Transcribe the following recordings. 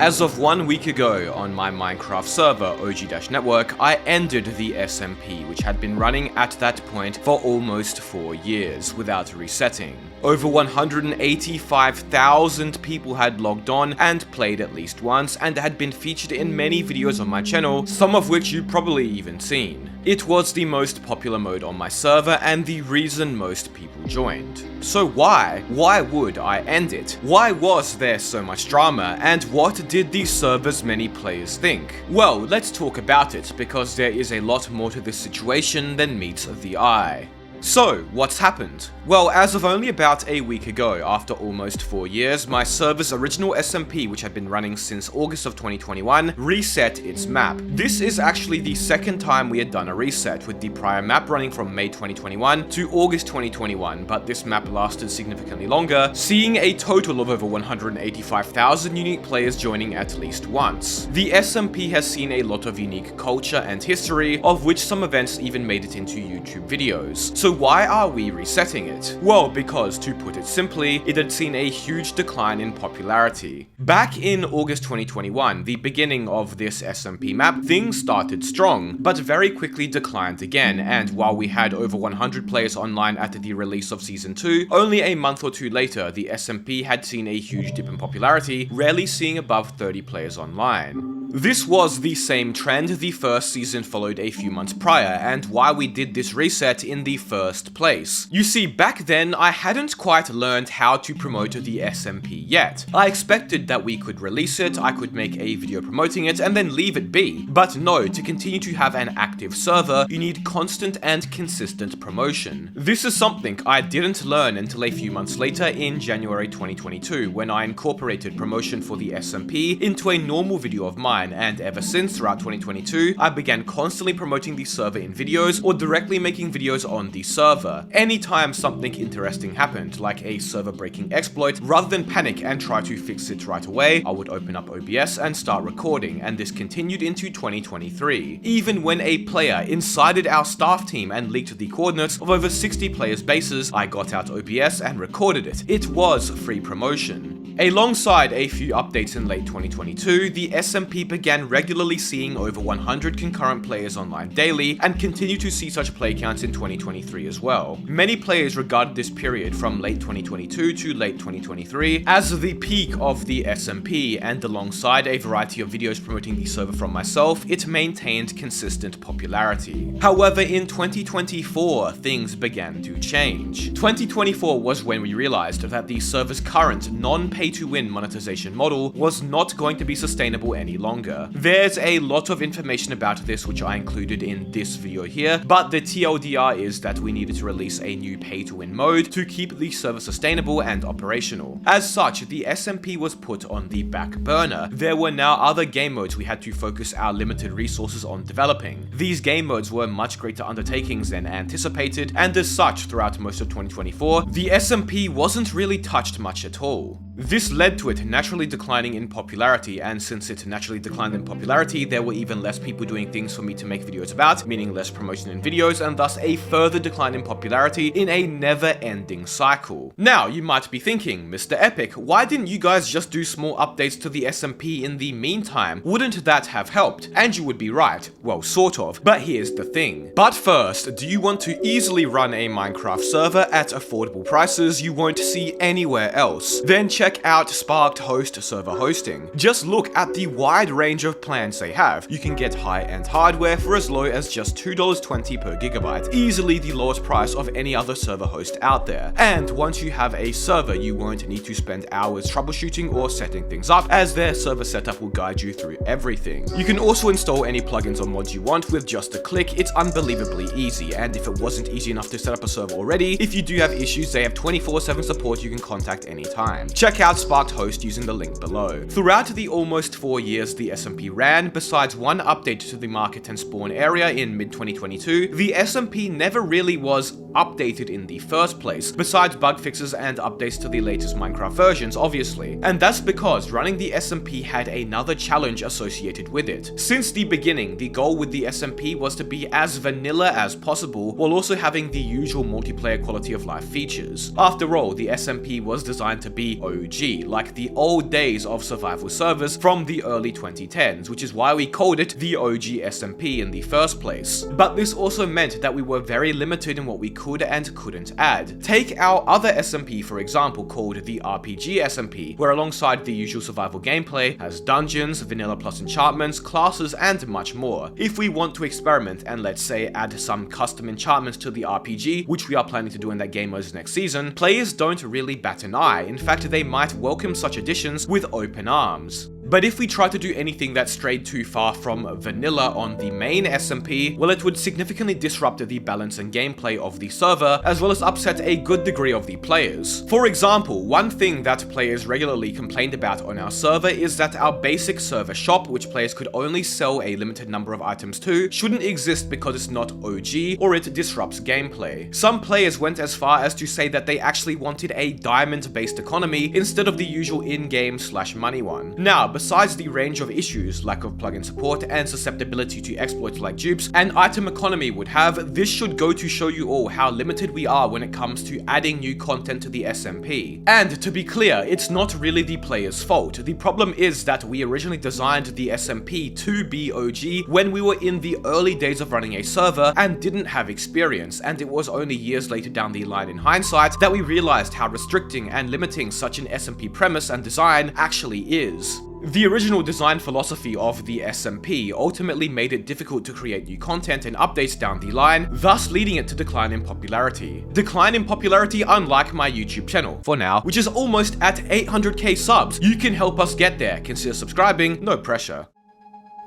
As of 1 week ago on my Minecraft server, OG-Network, I ended the SMP, which had been running at that point for almost 4 years without resetting. Over 185,000 people had logged on and played at least once, and had been featured in many videos on my channel, some of which you've probably even seen. It was the most popular mode on my server and the reason most people joined. So why? Why would I end it? Why was there so much drama, and what did the server's many players think? Well, let's talk about it, because there is a lot more to this situation than meets the eye. So, what's happened? Well, as of only about a week ago, after almost 4 years, my server's original SMP, which had been running since August of 2021, reset its map. This is actually the second time we had done a reset, with the prior map running from May 2021 to August 2021, but this map lasted significantly longer, seeing a total of over 185,000 unique players joining at least once. The SMP has seen a lot of unique culture and history, of which some events even made it into YouTube videos. So why are we resetting it? Well, because, to put it simply, it had seen a huge decline in popularity. Back in August 2021, the beginning of this SMP map, things started strong, but very quickly declined again, and while we had over 100 players online at the release of Season 2, only a month or two later, the SMP had seen a huge dip in popularity, rarely seeing above 30 players online. This was the same trend the first season followed a few months prior, and why we did this reset in the first place. You see, back then, I hadn't quite learned how to promote the SMP yet. I expected that we could release it, I could make a video promoting it, and then leave it be. But no, to continue to have an active server, you need constant and consistent promotion. This is something I didn't learn until a few months later in January 2022, when I incorporated promotion for the SMP into a normal video of mine, and ever since, throughout 2022, I began constantly promoting the server in videos or directly making videos on the server. Anytime something interesting happened, like a server breaking exploit, rather than panic and try to fix it right away, I would open up OBS and start recording, and this continued into 2023. Even when a player incited our staff team and leaked the coordinates of over 60 players' bases, I got out OBS and recorded it. It was free promotion. Alongside a few updates in late 2022, the SMP began regularly seeing over 100 concurrent players online daily, and continued to see such play counts in 2023 as well. Many players regarded this period from late 2022 to late 2023 as the peak of the SMP, and alongside a variety of videos promoting the server from myself, it maintained consistent popularity. However, in 2024, things began to change. 2024 was when we realized that the server's current non-pay-to-win monetization model was not going to be sustainable any longer. There's a lot of information about this which I included in this video here, but the TLDR is that we needed to release a new pay-to-win mode to keep the server sustainable and operational. As such, the SMP was put on the back burner. There were now other game modes we had to focus our limited resources on developing. These game modes were much greater undertakings than anticipated, and as such, throughout most of 2024, the SMP wasn't really touched much at all. This led to it naturally declining in popularity, and since it naturally declined in popularity, there were even less people doing things for me to make videos about, meaning less promotion in videos, and thus a further decline in popularity in a never-ending cycle. Now, you might be thinking, Mr. Epic, why didn't you guys just do small updates to the SMP in the meantime? Wouldn't that have helped? And you would be right. Well, sort of. But here's the thing. But first, do you want to easily run a Minecraft server at affordable prices you won't see anywhere else? Then check out Sparked Host Server Hosting. Just look at the wide range of plans they have. You can get high-end hardware for as low as just $2.20 per gigabyte, easily the lowest price of any other server host out there. And once you have a server, you won't need to spend hours troubleshooting or setting things up, as their server setup will guide you through everything. You can also install any plugins or mods you want with just a click. It's unbelievably easy, and if it wasn't easy enough to set up a server already, if you do have issues, they have 24/7 support you can contact anytime. Check out Sparked Host using the link below. Throughout the almost 4 years the SMP ran, besides one update to the market and spawn area in mid-2022, the SMP never really was updated in the first place, besides bug fixes and updates to the latest Minecraft versions, obviously. And that's because running the SMP had another challenge associated with it. Since the beginning, the goal with the SMP was to be as vanilla as possible, while also having the usual multiplayer quality of life features. After all, the SMP was designed to be OG, like the old days of survival servers from the early 2010s, which is why we called it the OG SMP in the first place. But this also meant that we were very limited in what we could and couldn't add. Take our other SMP for example, called the RPG SMP, where alongside the usual survival gameplay has dungeons, vanilla plus enchantments, classes, and much more. If we want to experiment and let's say add some custom enchantments to the RPG, which we are planning to do in that game modes next season, players don't really bat an eye. In fact, they might welcome such additions with open arms. But if we try to do anything that strayed too far from vanilla on the main SMP, well, it would significantly disrupt the balance and gameplay of the server, as well as upset a good degree of the players. For example, one thing that players regularly complained about on our server is that our basic server shop, which players could only sell a limited number of items to, shouldn't exist because it's not OG or it disrupts gameplay. Some players went as far as to say that they actually wanted a diamond-based economy instead of the usual in-game / money one. Now, besides the range of issues, lack of plugin support, and susceptibility to exploits like dupes, an item economy would have, this should go to show you all how limited we are when it comes to adding new content to the SMP. And to be clear, it's not really the player's fault. The problem is that we originally designed the SMP to be OG when we were in the early days of running a server and didn't have experience, and it was only years later down the line in hindsight that we realized how restricting and limiting such an SMP premise and design actually is. The original design philosophy of the SMP ultimately made it difficult to create new content and updates down the line, thus leading it to decline in popularity. Decline in popularity unlike my YouTube channel, for now, which is almost at 800k subs. You can help us get there, consider subscribing, no pressure.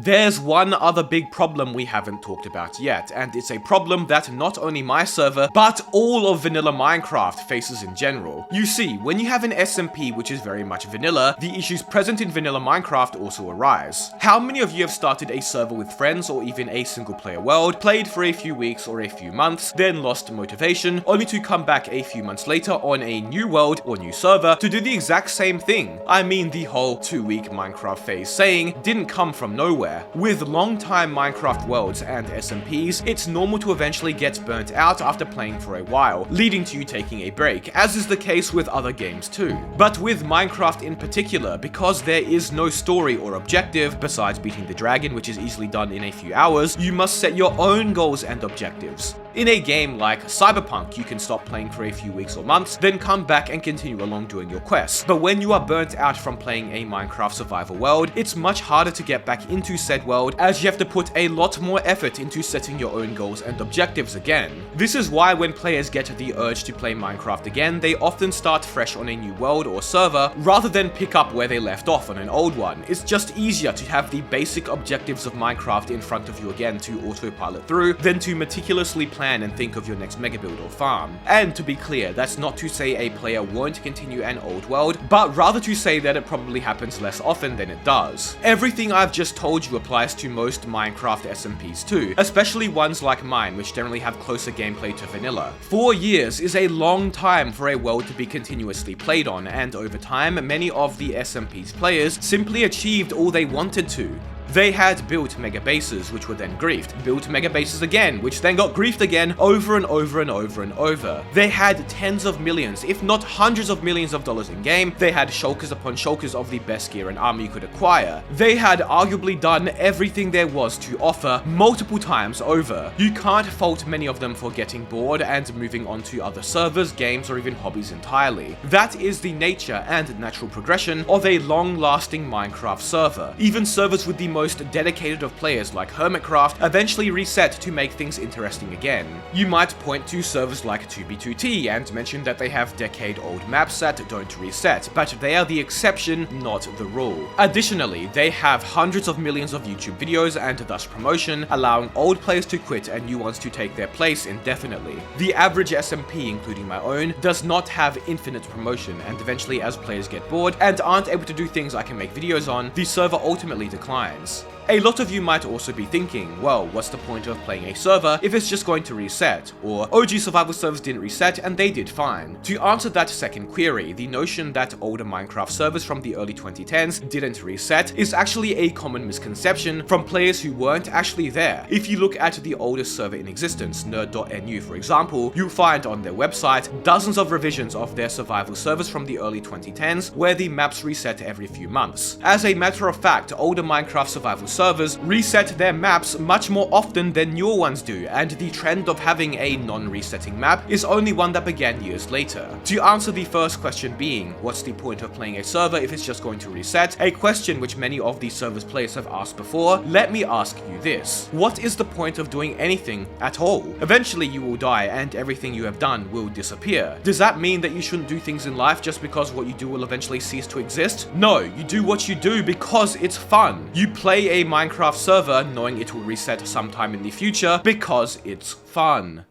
There's one other big problem we haven't talked about yet, and it's a problem that not only my server, but all of vanilla Minecraft faces in general. You see, when you have an SMP which is very much vanilla, the issues present in vanilla Minecraft also arise. How many of you have started a server with friends or even a single player world, played for a few weeks or a few months, then lost motivation, only to come back a few months later on a new world or new server to do the exact same thing? I mean, the whole 2-week Minecraft phase saying didn't come from nowhere. With long-time Minecraft worlds and SMPs, it's normal to eventually get burnt out after playing for a while, leading to you taking a break, as is the case with other games too. But with Minecraft in particular, because there is no story or objective, besides beating the dragon, which is easily done in a few hours, you must set your own goals and objectives. In a game like Cyberpunk, you can stop playing for a few weeks or months, then come back and continue along doing your quests. But when you are burnt out from playing a Minecraft survival world, it's much harder to get back into said world, as you have to put a lot more effort into setting your own goals and objectives again. This is why when players get the urge to play Minecraft again, they often start fresh on a new world or server, rather than pick up where they left off on an old one. It's just easier to have the basic objectives of Minecraft in front of you again to autopilot through, than to meticulously plan and think of your next mega build or farm. And to be clear, that's not to say a player won't continue an old world, but rather to say that it probably happens less often than it does. Everything I've just told you applies to most Minecraft SMPs too, especially ones like mine, which generally have closer gameplay to vanilla. 4 years is a long time for a world to be continuously played on, and over time, many of the SMP's players simply achieved all they wanted to. They had built mega bases, which were then griefed, built mega bases again, which then got griefed again over and over and over and over. They had tens of millions, if not hundreds of millions of dollars in game. They had shulkers upon shulkers of the best gear and armor you could acquire. They had arguably done everything there was to offer multiple times over. You can't fault many of them for getting bored and moving on to other servers, games, or even hobbies entirely. That is the nature and natural progression of a long-lasting Minecraft server. Even servers with the most dedicated of players like Hermitcraft eventually reset to make things interesting again. You might point to servers like 2b2t and mention that they have decade-old maps that don't reset, but they are the exception, not the rule. Additionally, they have hundreds of millions of YouTube videos and thus promotion, allowing old players to quit and new ones to take their place indefinitely. The average SMP, including my own, does not have infinite promotion, and eventually as players get bored and aren't able to do things I can make videos on, the server ultimately declines. A lot of you might also be thinking, well, what's the point of playing a server if it's just going to reset? Or OG survival servers didn't reset and they did fine. To answer that second query, the notion that older Minecraft servers from the early 2010s didn't reset is actually a common misconception from players who weren't actually there. If you look at the oldest server in existence, nerd.nu for example, you'll find on their website dozens of revisions of their survival servers from the early 2010s where the maps reset every few months. As a matter of fact, older Minecraft survival servers reset their maps much more often than newer ones do, and the trend of having a non-resetting map is only one that began years later. To answer the first question being, what's the point of playing a server if it's just going to reset, a question which many of these servers players have asked before, let me ask you this. What is the point of doing anything at all? Eventually you will die and everything you have done will disappear. Does that mean that you shouldn't do things in life just because what you do will eventually cease to exist? No, you do what you do because it's fun. You play a Minecraft server knowing it will reset sometime in the future because it's fun.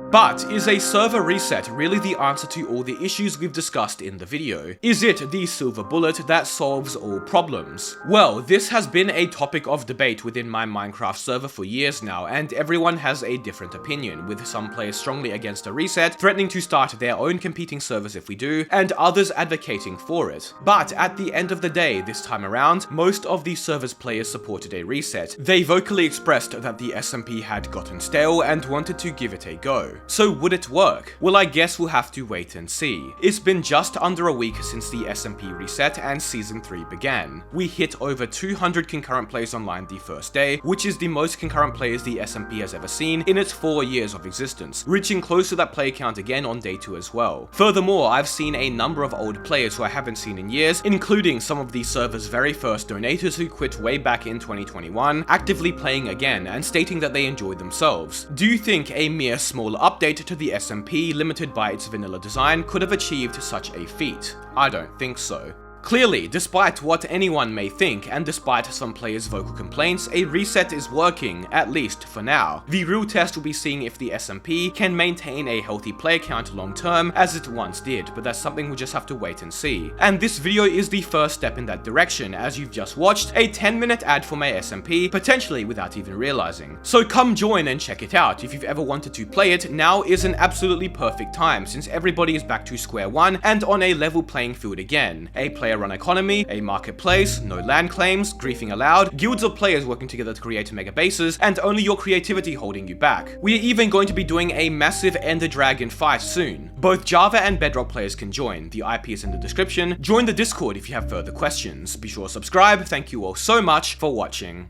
But is a server reset really the answer to all the issues we've discussed in the video? Is it the silver bullet that solves all problems? Well, this has been a topic of debate within my Minecraft server for years now, and everyone has a different opinion, with some players strongly against a reset, threatening to start their own competing servers if we do, and others advocating for it. But at the end of the day, this time around, most of the server's players supported a reset. They vocally expressed that the SMP had gotten stale and wanted to give it a go. So would it work? Well, I guess we'll have to wait and see. It's been just under a week since the SMP reset and Season 3 began. We hit over 200 concurrent players online the first day, which is the most concurrent players the SMP has ever seen in its 4 years of existence, reaching close to that player count again on day 2 as well. Furthermore, I've seen a number of old players who I haven't seen in years, including some of the server's very first donators who quit way back in 2021, actively playing again and stating that they enjoyed themselves. Do you think a mere small update to the SMP, limited by its vanilla design, could have achieved such a feat? I don't think so. Clearly, despite what anyone may think, and despite some players' vocal complaints, a reset is working, at least for now. The real test will be seeing if the SMP can maintain a healthy player count long term, as it once did, but that's something we'll just have to wait and see. And this video is the first step in that direction, as you've just watched a 10-minute ad for my SMP, potentially without even realizing. So come join and check it out. If you've ever wanted to play it, now is an absolutely perfect time, since everybody is back to square one and on a level playing field again. A player-run economy, a marketplace, no land claims, griefing allowed, guilds of players working together to create mega bases, and only your creativity holding you back. We are even going to be doing a massive Ender Dragon fight soon. Both Java and Bedrock players can join. The IP is in the description. Join the Discord if you have further questions. Be sure to subscribe. Thank you all so much for watching.